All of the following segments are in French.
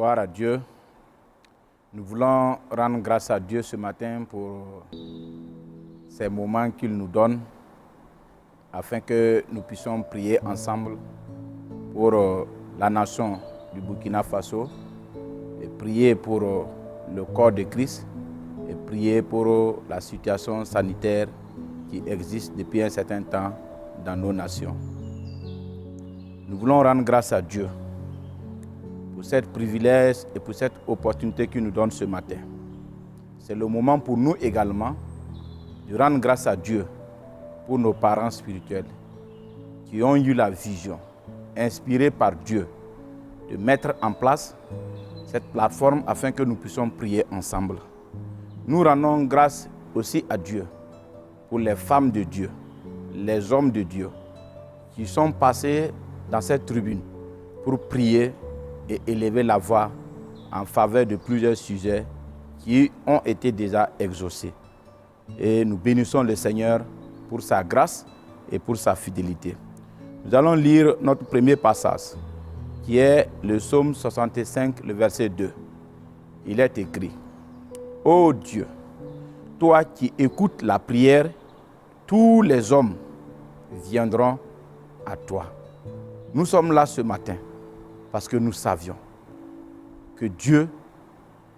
Gloire à Dieu. Nous voulons rendre grâce à Dieu ce matin pour ces moments qu'il nous donne afin que nous puissions prier ensemble pour la nation du Burkina Faso et prier pour le corps de Christ et prier pour la situation sanitaire qui existe depuis un certain temps dans nos nations. Nous voulons rendre grâce à Dieu pour cette privilège et pour cette opportunité qu'il nous donne ce matin. C'est le moment pour nous également de rendre grâce à Dieu pour nos parents spirituels qui ont eu la vision, inspirée par Dieu, de mettre en place cette plateforme afin que nous puissions prier ensemble. Nous rendons grâce aussi à Dieu pour les femmes de Dieu, les hommes de Dieu qui sont passés dans cette tribune pour prier et élever la voix en faveur de plusieurs sujets qui ont été déjà exaucés. Et nous bénissons le Seigneur pour sa grâce et pour sa fidélité. Nous allons lire notre premier passage, qui est le psaume 65, le verset 2. Il est écrit: « Ô Dieu, toi qui écoutes la prière, tous les hommes viendront à toi. » Nous sommes là ce matin parce que nous savions que Dieu,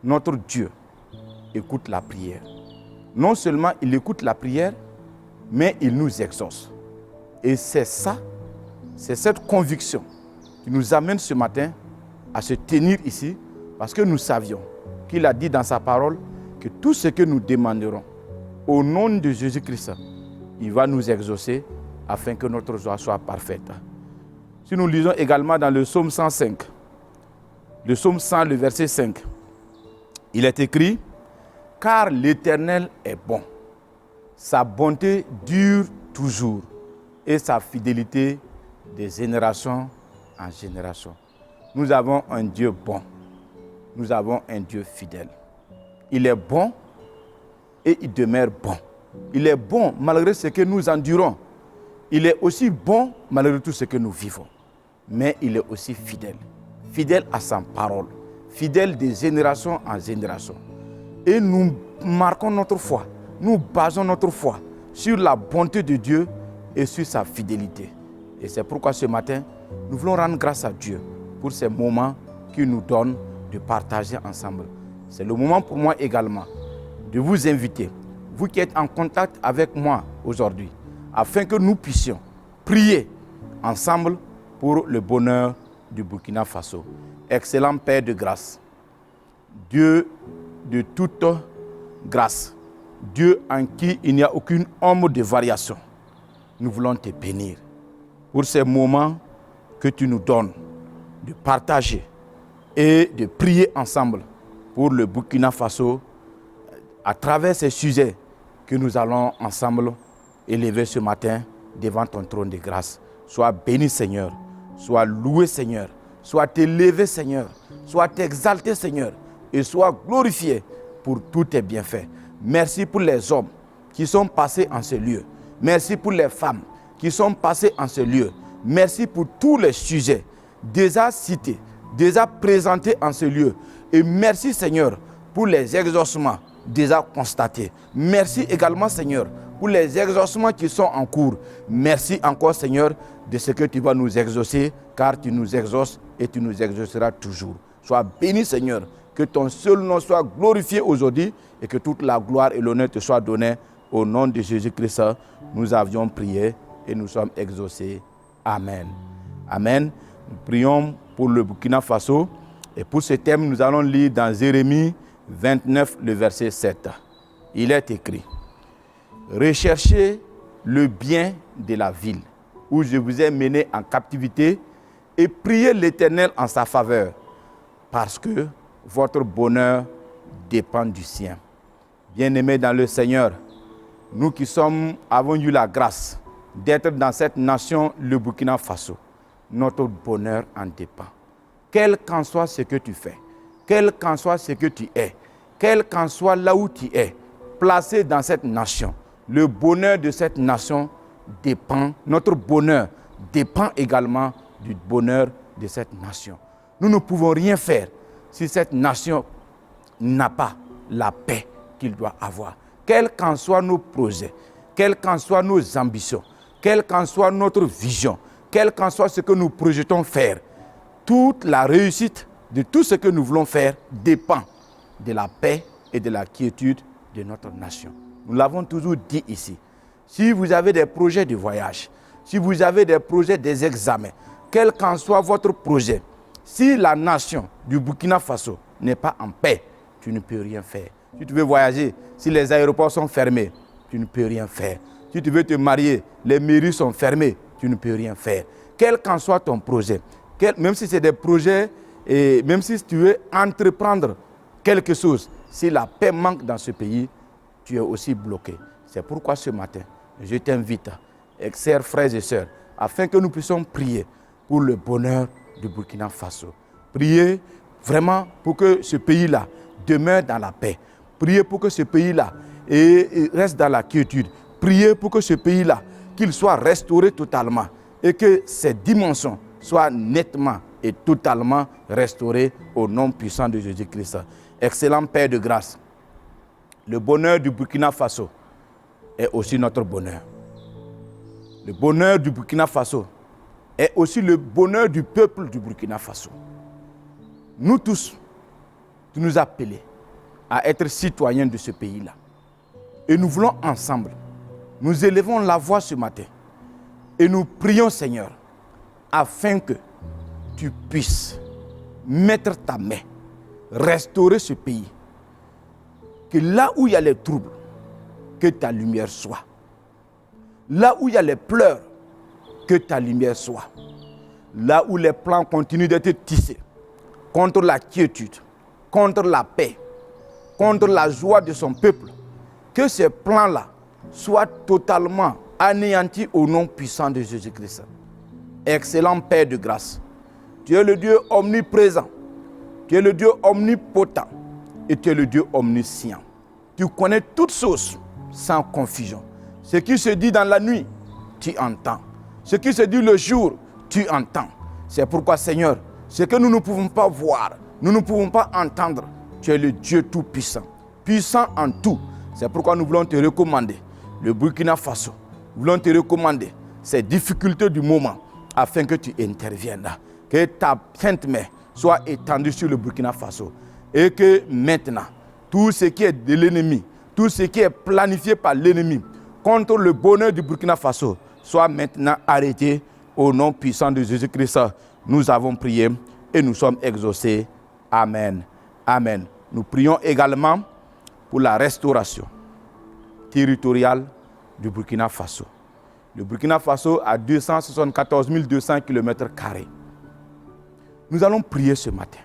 notre Dieu, écoute la prière. Non seulement il écoute la prière, mais il nous exauce. Et c'est ça, c'est cette conviction qui nous amène ce matin à se tenir ici, parce que nous savions qu'il a dit dans sa parole que tout ce que nous demanderons au nom de Jésus-Christ, il va nous exaucer afin que notre joie soit parfaite. Si nous lisons également dans le psaume 105, le psaume 100, le verset 5, il est écrit: « Car l'Éternel est bon, sa bonté dure toujours, et sa fidélité de génération en génération. » Nous avons un Dieu bon, nous avons un Dieu fidèle. Il est bon et il demeure bon. Il est bon malgré ce que nous endurons. Il est aussi bon malgré tout ce que nous vivons. Mais il est aussi fidèle. Fidèle à sa parole. Fidèle de génération en génération. Et nous marquons notre foi. Nous basons notre foi sur la bonté de Dieu et sur sa fidélité. Et c'est pourquoi ce matin, nous voulons rendre grâce à Dieu pour ces moments qu'il nous donne de partager ensemble. C'est le moment pour moi également de vous inviter, vous qui êtes en contact avec moi aujourd'hui, afin que nous puissions prier ensemble pour le bonheur du Burkina Faso. Excellent Père de grâce, Dieu de toute grâce, Dieu en qui il n'y a aucune ombre de variation, nous voulons te bénir pour ces moments que tu nous donnes de partager et de prier ensemble pour le Burkina Faso à travers ces sujets que nous allons ensemble élever ce matin devant ton trône de grâce. Sois béni Seigneur, sois loué Seigneur, sois élevé Seigneur, sois exalté Seigneur et sois glorifié pour tous tes bienfaits. Merci pour les hommes qui sont passés en ce lieu. Merci pour les femmes qui sont passées en ce lieu. Merci pour tous les sujets déjà cités, déjà présentés en ce lieu. Et merci Seigneur pour les exaucements déjà constatés. Merci également Seigneur pour les exaucements qui sont en cours. Merci encore Seigneur de ce que tu vas nous exaucer, car tu nous exauces et tu nous exauceras toujours. Sois béni Seigneur, que ton seul nom soit glorifié aujourd'hui et que toute la gloire et l'honneur te soient donnés. Au nom de Jésus-Christ, nous avions prié et nous sommes exaucés. Amen. Amen. Nous prions pour le Burkina Faso. Et pour ce thème, nous allons lire dans Jérémie 29, le verset 7. Il est écrit: « Recherchez le bien de la ville où je vous ai mené en captivité et priez l'Éternel en sa faveur, parce que votre bonheur dépend du sien. » Bien-aimés dans le Seigneur, nous qui avons eu la grâce d'être dans cette nation, le Burkina Faso, notre bonheur en dépend. Quel qu'en soit ce que tu fais, quel qu'en soit ce que tu es, quel qu'en soit là où tu es, placé dans cette nation, le bonheur de cette nation dépend, notre bonheur dépend également du bonheur de cette nation. Nous ne pouvons rien faire si cette nation n'a pas la paix qu'il doit avoir. Quels qu'en soient nos projets, quelles qu'en soient nos ambitions, quelle qu'en soit notre vision, quel qu'en soit ce que nous projetons faire, toute la réussite de tout ce que nous voulons faire dépend de la paix et de la quiétude de notre nation. Nous l'avons toujours dit ici. Si vous avez des projets de voyage, si vous avez des projets des examens, quel qu'en soit votre projet, si la nation du Burkina Faso n'est pas en paix, tu ne peux rien faire. Si tu veux voyager, si les aéroports sont fermés, tu ne peux rien faire. Si tu veux te marier, les mairies sont fermées, tu ne peux rien faire. Quel qu'en soit ton projet, même si c'est des projets, et même si tu veux entreprendre quelque chose, si la paix manque dans ce pays, tu es aussi bloqué. C'est pourquoi ce matin, je t'invite, chers frères et sœurs, afin que nous puissions prier pour le bonheur du Burkina Faso. Prier vraiment pour que ce pays-là demeure dans la paix. Prier pour que ce pays-là reste dans la quiétude. Prier pour que ce pays-là, qu'il soit restauré totalement et que ses dimensions soient nettement et totalement restaurées au nom puissant de Jésus-Christ. Excellent Père de grâce, le bonheur du Burkina Faso est aussi notre bonheur. Le bonheur du Burkina Faso est aussi le bonheur du peuple du Burkina Faso. Nous tous, tu nous as appelés à être citoyens de ce pays-là. Et nous voulons ensemble, nous élevons la voix ce matin et nous prions, Seigneur, afin que tu puisses mettre ta main, restaurer ce pays. Que là où il y a les troubles, que ta lumière soit. Là où il y a les pleurs, que ta lumière soit. Là où les plans continuent d'être tissés contre la quiétude, contre la paix, contre la joie de son peuple, que ces plans-là soient totalement anéantis au nom puissant de Jésus-Christ. Excellent Père de grâce, tu es le Dieu omniprésent, tu es le Dieu omnipotent et tu es le Dieu omniscient. Tu connais toutes choses sans confusion. Ce qui se dit dans la nuit, tu entends. Ce qui se dit le jour, tu entends. C'est pourquoi, Seigneur, ce que nous ne pouvons pas voir, nous ne pouvons pas entendre, tu es le Dieu tout-puissant, puissant en tout. C'est pourquoi nous voulons te recommander le Burkina Faso. Nous voulons te recommander ces difficultés du moment afin que tu interviennes. Que ta sainte main soit étendue sur le Burkina Faso et que maintenant, tout ce qui est de l'ennemi, tout ce qui est planifié par l'ennemi contre le bonheur du Burkina Faso soit maintenant arrêté au nom puissant de Jésus-Christ. Nous avons prié et nous sommes exaucés. Amen. Amen. Nous prions également pour la restauration territoriale du Burkina Faso. Le Burkina Faso a 274 200 km². Nous allons prier ce matin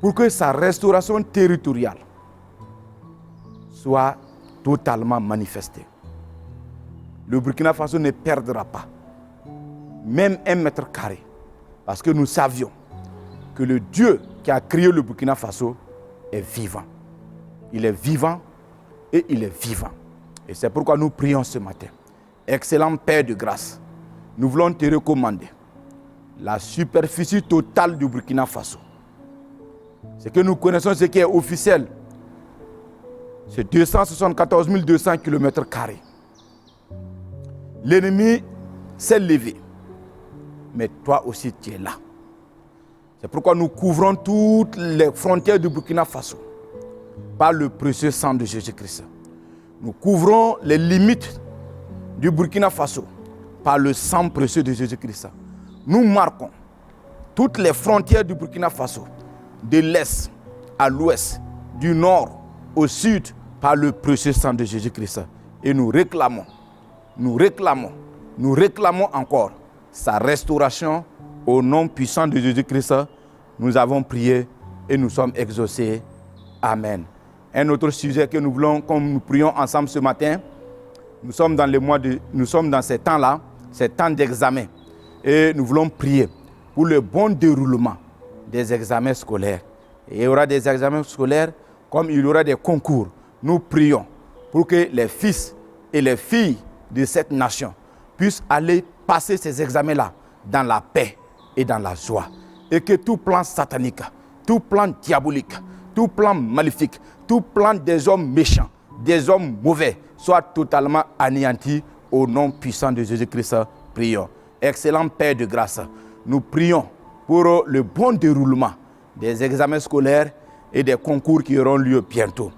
pour que sa restauration territoriale soit totalement manifestée. Le Burkina Faso ne perdra pas même 1 m², parce que nous savions que le Dieu qui a créé le Burkina Faso est vivant. Il est vivant et il est vivant. Et c'est pourquoi nous prions ce matin. Excellent Père de grâce, nous voulons te recommander la superficie totale du Burkina Faso. Ce que nous connaissons, ce qui est officiel, c'est 274 200 km². L'ennemi s'est levé, mais toi aussi tu es là. C'est pourquoi nous couvrons toutes les frontières du Burkina Faso par le précieux sang de Jésus-Christ. Nous couvrons les limites du Burkina Faso par le sang précieux de Jésus-Christ. Nous marquons toutes les frontières du Burkina Faso, de l'est à l'ouest, du nord au sud, par le précieux sang de Jésus-Christ. Et nous réclamons encore sa restauration au nom puissant de Jésus-Christ. Nous avons prié et nous sommes exaucés. Amen. Un autre sujet que nous voulons, comme nous prions ensemble ce matin, nous sommes dans ces temps-là, ces temps d'examen. Et nous voulons prier pour le bon déroulement des examens scolaires. Et il y aura des examens scolaires comme il y aura des concours. Nous prions pour que les fils et les filles de cette nation puissent aller passer ces examens-là dans la paix et dans la joie. Et que tout plan satanique tout plan diabolique, tout plan maléfique, tout plan des hommes méchants, des hommes mauvais, soit totalement anéanti au nom puissant de Jésus-Christ. Prions. Excellent Père de grâce, nous prions pour le bon déroulement des examens scolaires et des concours qui auront lieu bientôt.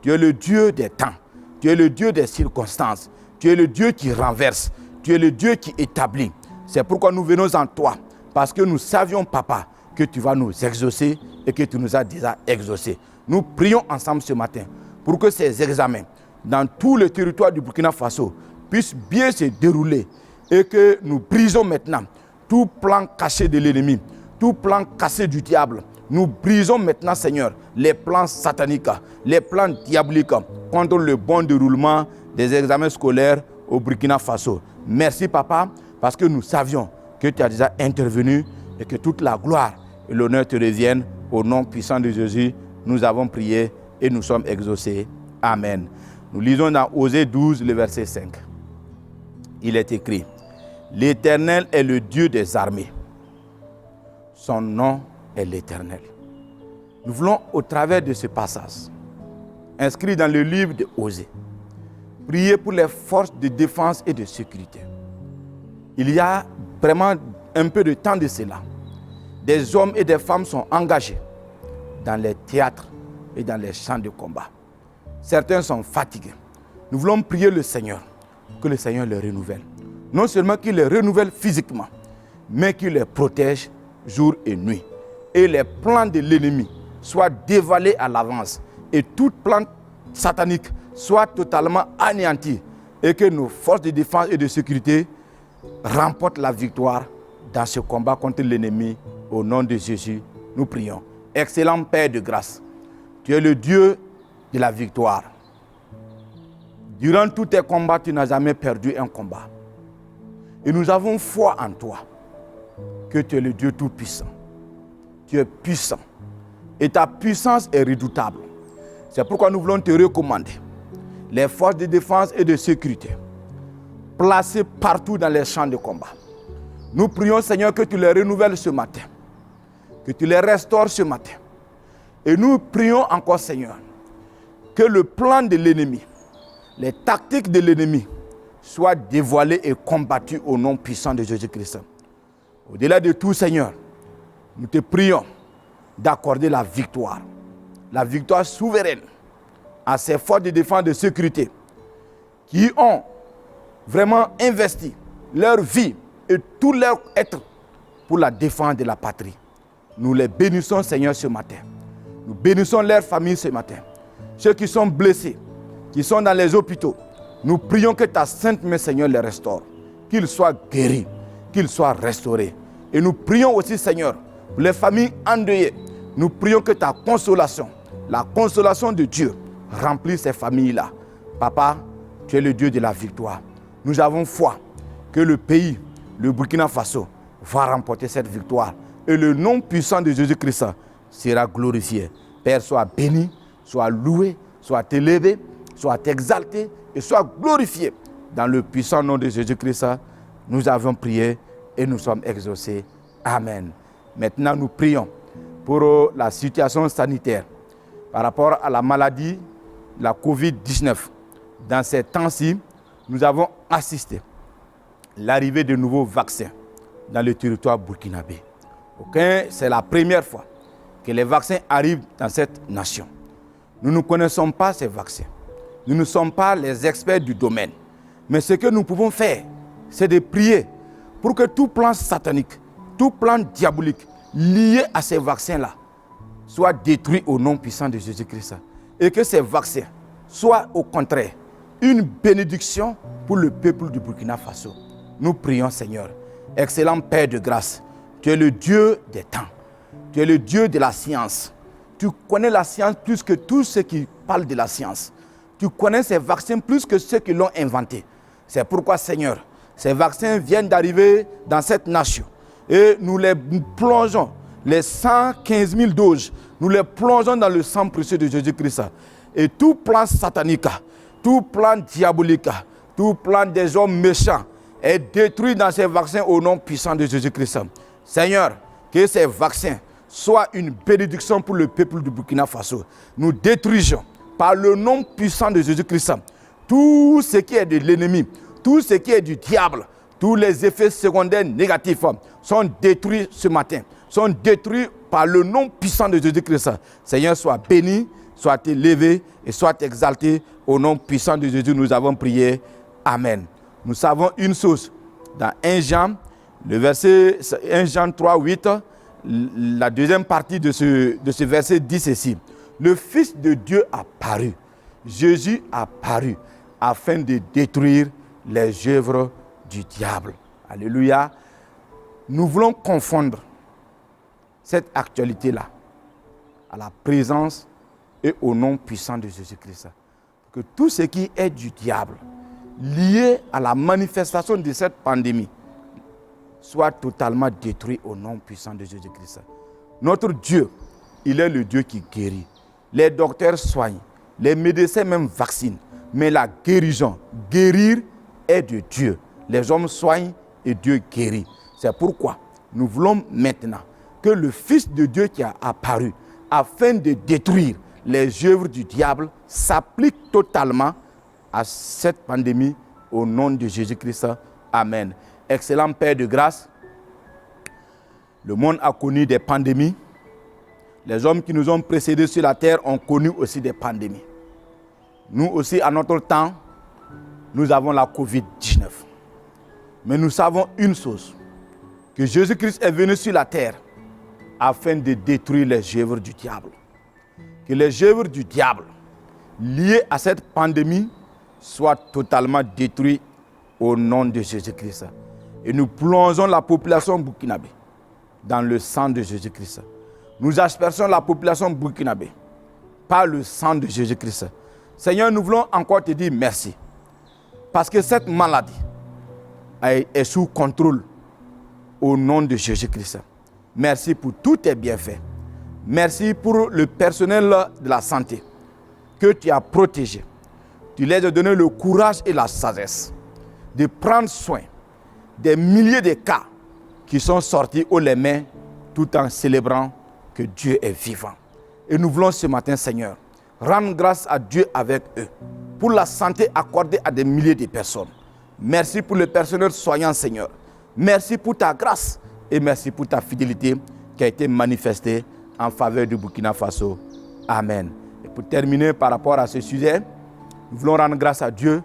Tu es le Dieu des temps, tu es le Dieu des circonstances, tu es le Dieu qui renverse, tu es le Dieu qui établit. C'est pourquoi nous venons en toi, parce que nous savions, Papa, que tu vas nous exaucer et que tu nous as déjà exaucés. Nous prions ensemble ce matin pour que ces examens dans tout le territoire du Burkina Faso puissent bien se dérouler et que nous brisons maintenant tout plan caché de l'ennemi, tout plan cassé du diable. Nous brisons maintenant, Seigneur, les plans sataniques, les plans diaboliques contre le bon déroulement des examens scolaires au Burkina Faso. Merci, Papa, parce que nous savions que tu as déjà intervenu et que toute la gloire et l'honneur te reviennent. Au nom puissant de Jésus, nous avons prié et nous sommes exaucés. Amen. Nous lisons dans Osée 12, le verset 5. Il est écrit: l'Éternel est le Dieu des armées. Son nom est l'Éternel. Nous voulons, au travers de ce passage, inscrit dans le livre de Osée, prier pour les forces de défense et de sécurité. Il y a vraiment un peu de temps de cela. Des hommes et des femmes sont engagés dans les théâtres et dans les champs de combat. Certains sont fatigués. Nous voulons prier le Seigneur, que le Seigneur les renouvelle. Non seulement qu'il les renouvelle physiquement, mais qu'il les protège jour et nuit. Et les plans de l'ennemi soient dévalés à l'avance. Et tout plan satanique soit totalement anéanti. Et que nos forces de défense et de sécurité remportent la victoire dans ce combat contre l'ennemi. Au nom de Jésus, nous prions. Excellent Père de grâce, tu es le Dieu de la victoire. Durant tous tes combats, tu n'as jamais perdu un combat. Et nous avons foi en toi, que tu es le Dieu tout-puissant. Tu es puissant. Et ta puissance est redoutable. C'est pourquoi nous voulons te recommander les forces de défense et de sécurité placées partout dans les champs de combat. Nous prions, Seigneur, que tu les renouvelles ce matin, que tu les restaures ce matin. Et nous prions encore, Seigneur, que le plan de l'ennemi, les tactiques de l'ennemi soient dévoilées et combattues au nom puissant de Jésus-Christ. Au-delà de tout, Seigneur, nous te prions d'accorder la victoire souveraine à ces forces de défense et de sécurité qui ont vraiment investi leur vie et tout leur être pour la défense de la patrie. Nous les bénissons, Seigneur, ce matin. Nous bénissons leurs familles ce matin. Ceux qui sont blessés, qui sont dans les hôpitaux, nous prions que ta sainte main, Seigneur, les restaure. Qu'ils soient guéris, qu'ils soient restaurés. Et nous prions aussi, Seigneur, pour les familles endeuillées. Nous prions que ta consolation, la consolation de Dieu, remplisse ces familles-là. Papa, tu es le Dieu de la victoire. Nous avons foi que le pays, le Burkina Faso, va remporter cette victoire. Et le nom puissant de Jésus-Christ sera glorifié. Père, sois béni, sois loué, sois élevé, sois exalté et sois glorifié. Dans le puissant nom de Jésus-Christ, nous avons prié et nous sommes exaucés. Amen. Maintenant, nous prions pour la situation sanitaire par rapport à la maladie, la COVID-19. Dans ces temps-ci, nous avons assisté à l'arrivée de nouveaux vaccins dans le territoire burkinabé. C'est la première fois que les vaccins arrivent dans cette nation. Nous ne connaissons pas ces vaccins. Nous ne sommes pas les experts du domaine. Mais ce que nous pouvons faire, c'est de prier pour que tout plan satanique, tout plan diabolique lié à ces vaccins-là soit détruit au nom puissant de Jésus-Christ. Et que ces vaccins soient au contraire une bénédiction pour le peuple du Burkina Faso. Nous prions, Seigneur. Excellent Père de grâce, tu es le Dieu des temps. Tu es le Dieu de la science. Tu connais la science plus que tous ceux qui parlent de la science. Tu connais ces vaccins plus que ceux qui l'ont inventé. C'est pourquoi, Seigneur, ces vaccins viennent d'arriver dans cette nation. Et nous les plongeons, les 115 000 doses, nous les plongeons dans le sang précieux de Jésus-Christ. Et tout plan satanique, tout plan diabolique, tout plan des hommes méchants est détruit dans ces vaccins au nom puissant de Jésus-Christ. Seigneur, que ces vaccins soit une bénédiction pour le peuple du Burkina Faso. Nous détruisons par le nom puissant de Jésus-Christ tout ce qui est de l'ennemi, tout ce qui est du diable, tous les effets secondaires négatifs sont détruits ce matin, sont détruits par le nom puissant de Jésus-Christ. Seigneur, sois béni, sois élevé et sois exalté. Au nom puissant de Jésus, nous avons prié. Amen. Nous savons une chose. Dans 1 Jean, le verset 1 Jean 3, 8, la deuxième partie de ce verset dit ceci. Le Fils de Dieu a paru. Jésus a paru afin de détruire les œuvres du diable. Alléluia. Nous voulons confondre cette actualité-là à la présence et au nom puissant de Jésus-Christ. Que tout ce qui est du diable, lié à la manifestation de cette pandémie, soit totalement détruit au nom puissant de Jésus-Christ. Notre Dieu, il est le Dieu qui guérit. Les docteurs soignent, les médecins même vaccinent, mais la guérison, guérir est de Dieu. Les hommes soignent et Dieu guérit. C'est pourquoi nous voulons maintenant que le Fils de Dieu qui a apparu afin de détruire les œuvres du diable s'applique totalement à cette pandémie au nom de Jésus-Christ. Amen. Excellent Père de grâce, le monde a connu des pandémies. Les hommes qui nous ont précédés sur la terre ont connu aussi des pandémies. Nous aussi, à notre temps, nous avons la COVID-19. Mais nous savons une chose, que Jésus-Christ est venu sur la terre afin de détruire les œuvres du diable. Que les œuvres du diable liées à cette pandémie soient totalement détruites au nom de Jésus-Christ. Et nous plongeons la population burkinabé dans le sang de Jésus-Christ. Nous aspergeons la population burkinabé par le sang de Jésus-Christ. Seigneur, nous voulons encore te dire merci. Parce que cette maladie est sous contrôle au nom de Jésus-Christ. Merci pour tous tes bienfaits. Merci pour le personnel de la santé que tu as protégé. Tu leur as donné le courage et la sagesse de prendre soin des milliers de cas qui sont sortis haut les mains tout en célébrant que Dieu est vivant. Et nous voulons ce matin, Seigneur, rendre grâce à Dieu avec eux pour la santé accordée à des milliers de personnes. Merci pour le personnel soignant, Seigneur. Merci pour ta grâce et merci pour ta fidélité qui a été manifestée en faveur du Burkina Faso. Amen. Et pour terminer par rapport à ce sujet, nous voulons rendre grâce à Dieu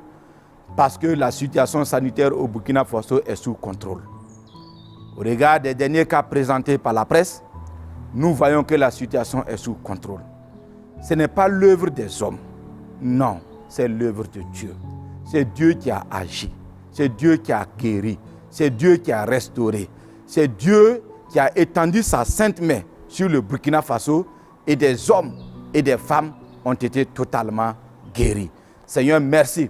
parce que la situation sanitaire au Burkina Faso est sous contrôle. Au regard des derniers cas présentés par la presse, nous voyons que la situation est sous contrôle. Ce n'est pas l'œuvre des hommes. Non, c'est l'œuvre de Dieu. C'est Dieu qui a agi. C'est Dieu qui a guéri. C'est Dieu qui a restauré. C'est Dieu qui a étendu sa sainte main sur le Burkina Faso et des hommes et des femmes ont été totalement guéris. Seigneur, merci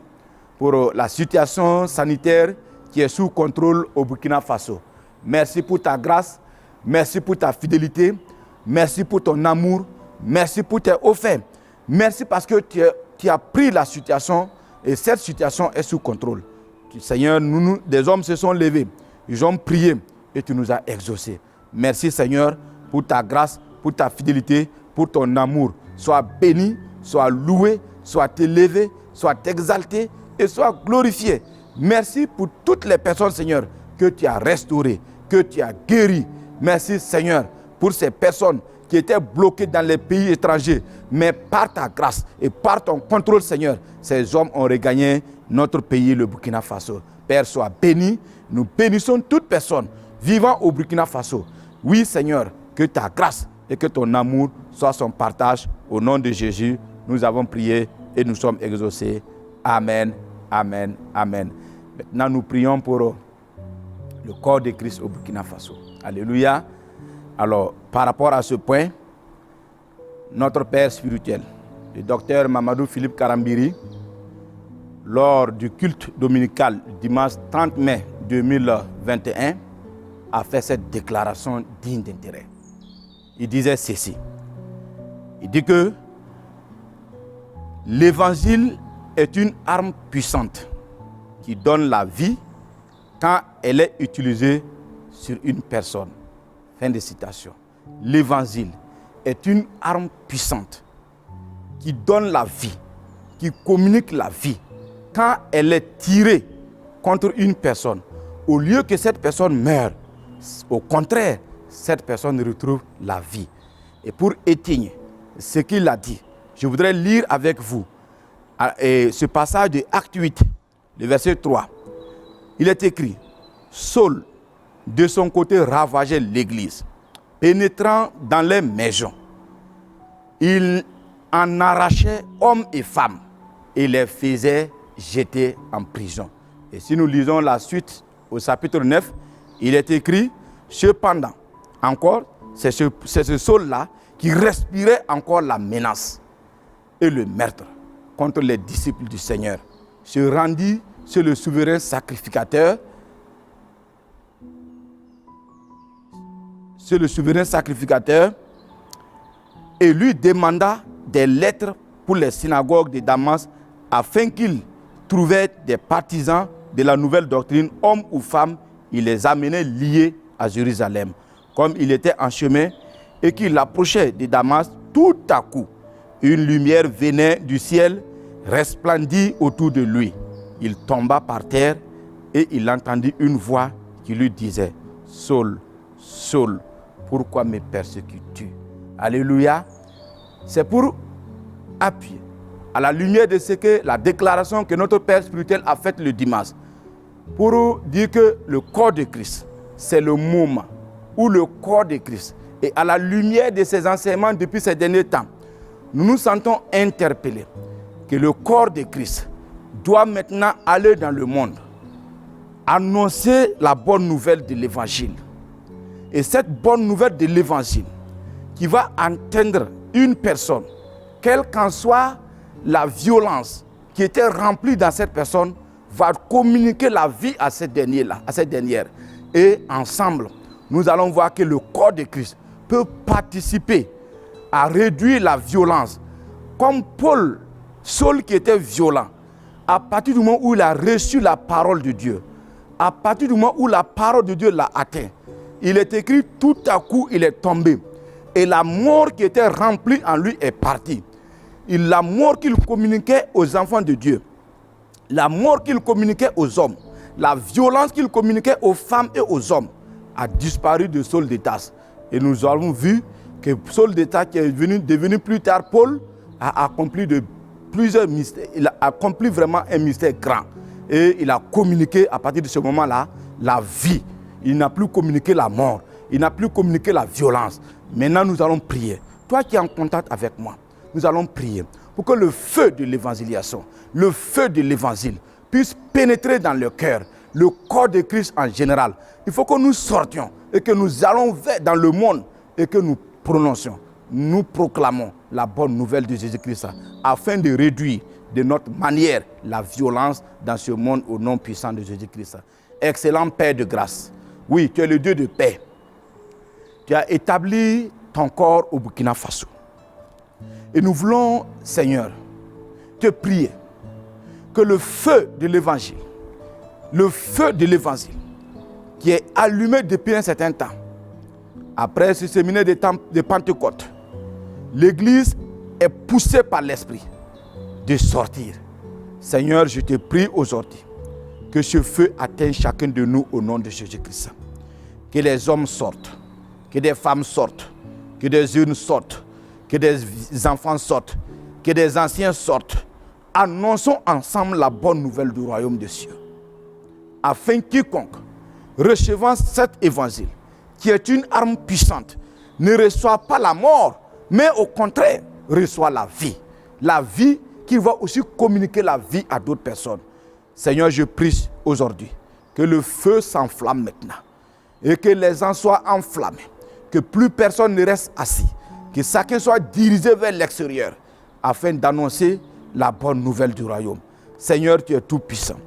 pour la situation sanitaire qui est sous contrôle au Burkina Faso. Merci pour ta grâce, merci pour ta fidélité, merci pour ton amour, merci pour tes hauts faits. Merci parce que tu as pris la situation et cette situation est sous contrôle. Seigneur, des hommes se sont levés, ils ont prié et tu nous as exaucés. Merci Seigneur pour ta grâce, pour ta fidélité, pour ton amour. Sois béni, sois loué, sois élevé, sois exalté et sois glorifié. Merci pour toutes les personnes, Seigneur, que tu as restaurées, que tu as guéries. Merci, Seigneur, pour ces personnes qui étaient bloquées dans les pays étrangers. Mais par ta grâce et par ton contrôle, Seigneur, ces hommes ont regagné notre pays, le Burkina Faso. Père, sois béni. Nous bénissons toute personne vivant au Burkina Faso. Oui, Seigneur, que ta grâce et que ton amour soient son partage. Au nom de Jésus, nous avons prié et nous sommes exaucés. Amen, amen, amen. Maintenant, nous prions pour le corps de Christ au Burkina Faso. Alléluia. Alors, par rapport à ce point, notre Père spirituel, le docteur Mamadou Philippe Karambiri, lors du culte dominical dimanche 30 mai 2021, a fait cette déclaration digne d'intérêt. Il disait ceci. Il dit que l'évangile est une arme puissante qui donne la vie quand elle est utilisée sur une personne. Fin de citation. l'évangile est une arme puissante qui donne la vie, qui communique la vie. Quand elle est tirée contre une personne, au lieu que cette personne meure, au contraire, cette personne retrouve la vie. Et pour éteindre ce qu'il a dit, je voudrais lire avec vous ce passage de Acte 8, le verset 3. Il est écrit, Saul, de son côté, ravageait l'église, pénétrant dans les maisons. Il en arrachait hommes et femmes et les faisait jeter en prison. Et si nous lisons la suite au chapitre 9, il est écrit, cependant, encore, c'est ce Saul-là qui respirait encore la menace et le meurtre contre les disciples du Seigneur, se rendit chez le souverain sacrificateur, et lui demanda des lettres pour les synagogues de Damas afin qu'il trouvait des partisans de la nouvelle doctrine, hommes ou femmes, il les amenait liés à Jérusalem. Comme il était en chemin et qu'il approchait de Damas, tout à coup, une lumière venait du ciel, resplendit autour de lui. Il tomba par terre et il entendit une voix qui lui disait, Saul, Saul, pourquoi me persécutes-tu? Alléluia. C'est pour appuyer à la lumière de ce que la déclaration que notre Père spirituel a faite le dimanche, pour dire que le corps de Christ, c'est le moment où le corps de Christ, et à la lumière de ses enseignements depuis ces derniers temps, nous nous sentons interpellés que le corps de Christ doit maintenant aller dans le monde, annoncer la bonne nouvelle de l'évangile. Et cette bonne nouvelle de l'évangile qui va atteindre une personne, quelle qu'en soit la violence qui était remplie dans cette personne, va communiquer la vie à cette dernière. Et ensemble, nous allons voir que le corps de Christ peut participer à réduire la violence. Comme Saul qui était violent, à partir du moment où il a reçu la parole de Dieu, à partir du moment où la parole de Dieu l'a atteint, il est écrit, tout à coup il est tombé. Et la mort qui était remplie en lui est partie. Et la mort qu'il communiquait aux enfants de Dieu, la mort qu'il communiquait aux hommes, la violence qu'il communiquait aux femmes et aux hommes, a disparu de Saul de Tarse. Et nous avons vu que Saul de Tarse, qui est devenu plus tard Paul, a accompli plusieurs mystères. Il a accompli vraiment un mystère grand. Et il a communiqué à partir de ce moment-là la vie. Il n'a plus communiqué la mort. Il n'a plus communiqué la violence. Maintenant, nous allons prier. Toi qui es en contact avec moi, nous allons prier pour que le feu de l'évangélisation, le feu de l'évangile puisse pénétrer dans le cœur, le corps de Christ en général. Il faut que nous sortions et que nous allons dans le monde et que nous prononcions, nous proclamons la bonne nouvelle de Jésus-Christ afin de réduire de notre manière la violence dans ce monde au nom puissant de Jésus-Christ. Excellent Père de grâce, oui, tu es le Dieu de paix. Tu as établi ton corps au Burkina Faso. Et nous voulons, Seigneur, te prier que le feu de l'évangile, qui est allumé depuis un certain temps, après ce séminaire de Pentecôte, l'Église est poussée par l'Esprit de sortir. Seigneur, je te prie aujourd'hui que ce feu atteigne chacun de nous au nom de Jésus-Christ. Que les hommes sortent, que des femmes sortent, que des jeunes sortent, que des enfants sortent, que des anciens sortent. Annonçons ensemble la bonne nouvelle du royaume des cieux. Afin quiconque, recevant cet évangile, qui est une arme puissante, ne reçoit pas la mort, mais au contraire, reçoit la vie. La vie qui va aussi communiquer la vie à d'autres personnes. Seigneur, je prie aujourd'hui que le feu s'enflamme maintenant et que les gens soient enflammés, que plus personne ne reste assis, que chacun soit dirigé vers l'extérieur afin d'annoncer la bonne nouvelle du royaume. Seigneur, tu es tout puissant.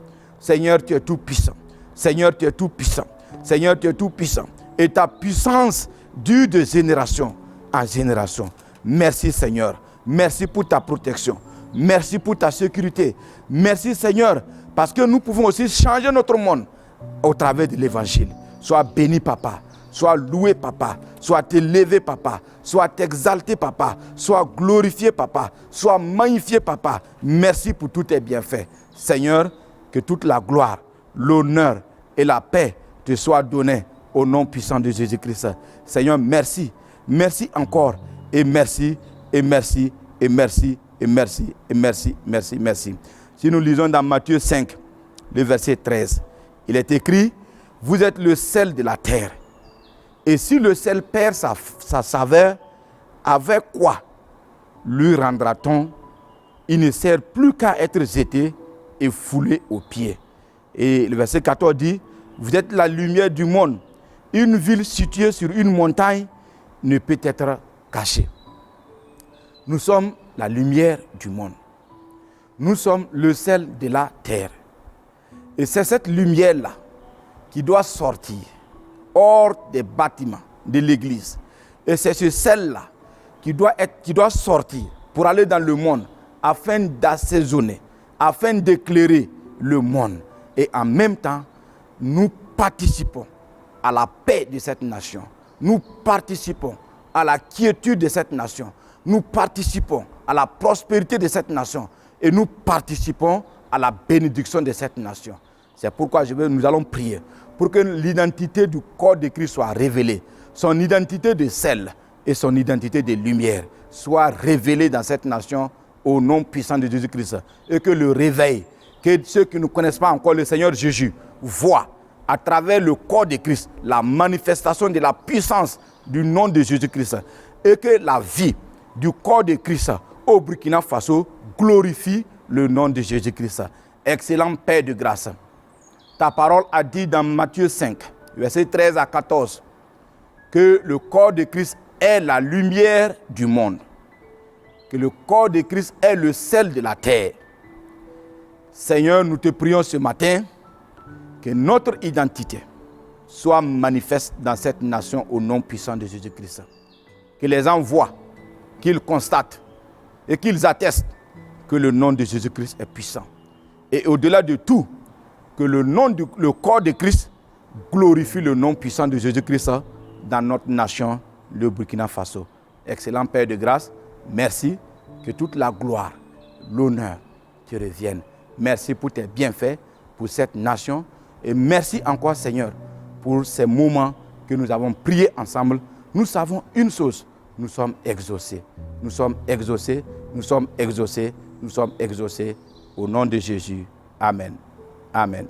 Seigneur, tu es tout puissant. Seigneur, tu es tout puissant. Seigneur, tu es tout puissant. Et ta puissance dure de génération en génération. Merci Seigneur. Merci pour ta protection. Merci pour ta sécurité. Merci Seigneur, parce que nous pouvons aussi changer notre monde au travers de l'évangile. Sois béni Papa. Sois loué, papa. Sois élevé, papa. Sois exalté, papa. Sois glorifié, papa. Sois magnifié, papa. Merci pour tous tes bienfaits. Seigneur, que toute la gloire, l'honneur et la paix te soient données au nom puissant de Jésus-Christ. Seigneur, merci. Merci encore. Et merci, et merci, et merci, et merci, et merci, merci, merci. Si nous lisons dans Matthieu 5, le verset 13, il est écrit, vous êtes le sel de la terre. Et si le sel perd sa saveur, avec quoi lui rendra-t-on? Il ne sert plus qu'à être jeté et foulé aux pieds. Et le verset 14 dit, vous êtes la lumière du monde. Une ville située sur une montagne ne peut être cachée. Nous sommes la lumière du monde. Nous sommes le sel de la terre. Et c'est cette lumière-là qui doit sortir hors des bâtiments de l'église. Et c'est ce sel-là qui doit sortir pour aller dans le monde afin d'assaisonner, afin d'éclairer le monde. Et en même temps, nous participons à la paix de cette nation. Nous participons à la quiétude de cette nation. Nous participons à la prospérité de cette nation. Et nous participons à la bénédiction de cette nation. C'est pourquoi nous allons prier pour que l'identité du corps de Christ soit révélée. Son identité de sel et son identité de lumière soit révélée dans cette nation au nom puissant de Jésus-Christ. Et que le réveil, que ceux qui ne connaissent pas encore le Seigneur Jésus voient à travers le corps de Christ la manifestation de la puissance du nom de Jésus-Christ. Et que la vie du corps de Christ au Burkina Faso glorifie le nom de Jésus-Christ. Excellent Père de grâce. Ta parole a dit dans Matthieu 5, versets 13 à 14, que le corps de Christ est la lumière du monde. Que le corps de Christ est le sel de la terre. Seigneur, nous te prions ce matin que notre identité soit manifeste dans cette nation au nom puissant de Jésus-Christ. Que les gens voient, qu'ils constatent et qu'ils attestent que le nom de Jésus-Christ est puissant. Et au-delà de tout, que le corps de Christ glorifie le nom puissant de Jésus-Christ dans notre nation, le Burkina Faso. Excellent Père de grâce, merci, que toute la gloire, l'honneur te reviennent. Merci pour tes bienfaits, pour cette nation. Et merci encore, Seigneur, pour ces moments que nous avons priés ensemble. Nous savons une chose, nous sommes exaucés. Nous sommes exaucés, nous sommes exaucés, nous sommes exaucés. Au nom de Jésus. Amen. Amen.